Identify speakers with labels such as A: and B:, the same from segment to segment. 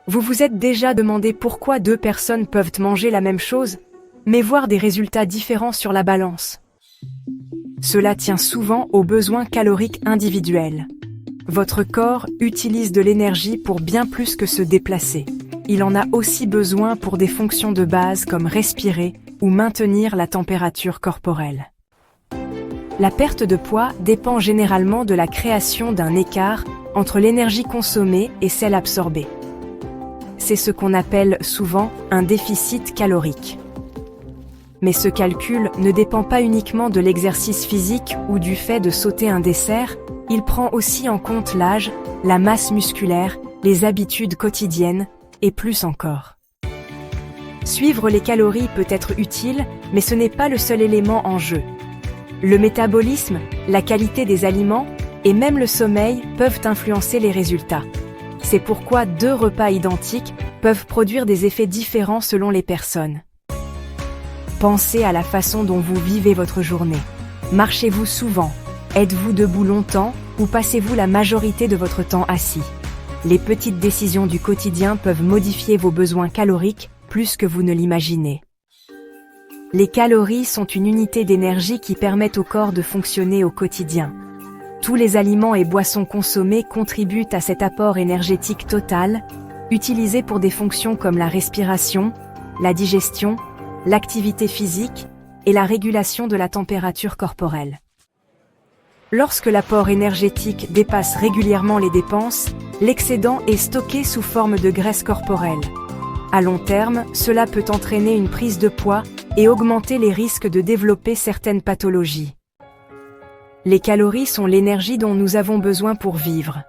A: Vous vous êtes déjà demandé pourquoi deux personnes peuvent manger la même chose, mais voir des résultats différents sur la balance? Cela tient souvent aux besoins caloriques individuels. Votre corps utilise de l'énergie pour bien plus que se déplacer. Il en a aussi besoin pour des fonctions de base comme respirer ou maintenir la température corporelle. La perte de poids dépend généralement de la création d'un écart entre l'énergie consommée et celle absorbée. C'est ce qu'on appelle souvent un déficit calorique. Mais ce calcul ne dépend pas uniquement de l'exercice physique ou du fait de sauter un dessert, il prend aussi en compte l'âge, la masse musculaire, les habitudes quotidiennes, et plus encore. Suivre les calories peut être utile, mais ce n'est pas le seul élément en jeu. Le métabolisme, la qualité des aliments, et même le sommeil peuvent influencer les résultats. C'est pourquoi deux repas identiques peuvent produire des effets différents selon les personnes. Pensez à la façon dont vous vivez votre journée. Marchez-vous souvent? Êtes-vous debout longtemps ou passez-vous la majorité de votre temps assis? Les petites décisions du quotidien peuvent modifier vos besoins caloriques plus que vous ne l'imaginez. Les calories sont une unité d'énergie qui permet au corps de fonctionner au quotidien. Tous les aliments et boissons consommés contribuent à cet apport énergétique total, utilisé pour des fonctions comme la respiration, la digestion, l'activité physique et la régulation de la température corporelle. Lorsque l'apport énergétique dépasse régulièrement les dépenses, l'excédent est stocké sous forme de graisse corporelle. À long terme, cela peut entraîner une prise de poids et augmenter les risques de développer certaines pathologies. Les calories sont l'énergie dont nous avons besoin pour vivre.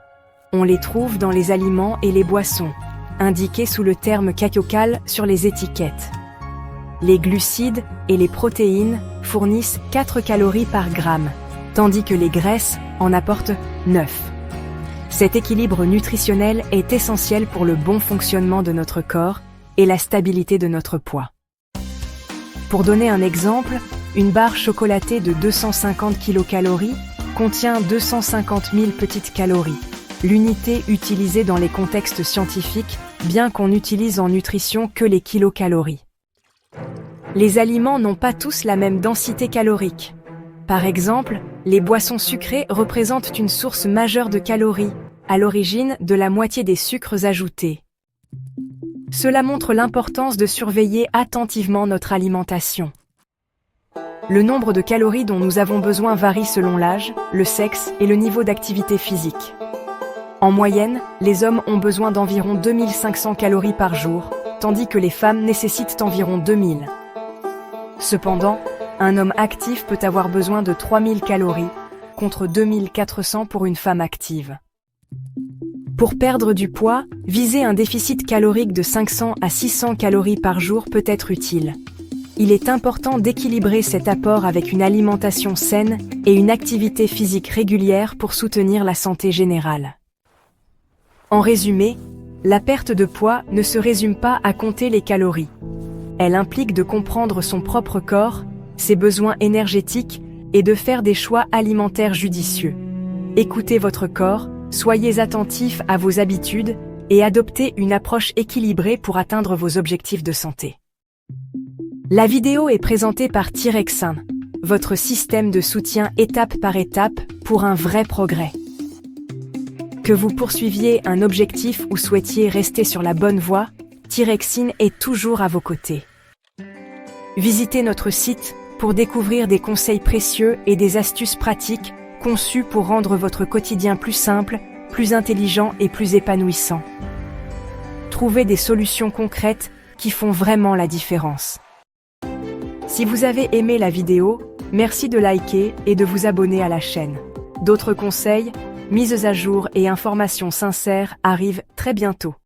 A: On les trouve dans les aliments et les boissons, indiqués sous le terme kcal sur les étiquettes. Les glucides et les protéines fournissent 4 calories par gramme, tandis que les graisses en apportent 9. Cet équilibre nutritionnel est essentiel pour le bon fonctionnement de notre corps et la stabilité de notre poids. Pour donner un exemple, une barre chocolatée de 250 kilocalories contient 250 000 petites calories, l'unité utilisée dans les contextes scientifiques, bien qu'on utilise en nutrition que les kilocalories. Les aliments n'ont pas tous la même densité calorique. Par exemple, les boissons sucrées représentent une source majeure de calories, à l'origine de la moitié des sucres ajoutés. Cela montre l'importance de surveiller attentivement notre alimentation. Le nombre de calories dont nous avons besoin varie selon l'âge, le sexe et le niveau d'activité physique. En moyenne, les hommes ont besoin d'environ 2500 calories par jour, tandis que les femmes nécessitent environ 2000. Cependant, un homme actif peut avoir besoin de 3000 calories, contre 2400 pour une femme active. Pour perdre du poids, viser un déficit calorique de 500 à 600 calories par jour peut être utile. Il est important d'équilibrer cet apport avec une alimentation saine et une activité physique régulière pour soutenir la santé générale. En résumé, la perte de poids ne se résume pas à compter les calories. Elle implique de comprendre son propre corps, ses besoins énergétiques et de faire des choix alimentaires judicieux. Écoutez votre corps, soyez attentifs à vos habitudes et adoptez une approche équilibrée pour atteindre vos objectifs de santé. La vidéo est présentée par Tirexin, votre système de soutien étape par étape pour un vrai progrès. Que vous poursuiviez un objectif ou souhaitiez rester sur la bonne voie, Tirexin est toujours à vos côtés. Visitez notre site pour découvrir des conseils précieux et des astuces pratiques conçues pour rendre votre quotidien plus simple, plus intelligent et plus épanouissant. Trouvez des solutions concrètes qui font vraiment la différence. Si vous avez aimé la vidéo, merci de liker et de vous abonner à la chaîne. D'autres conseils, mises à jour et informations sincères arrivent très bientôt.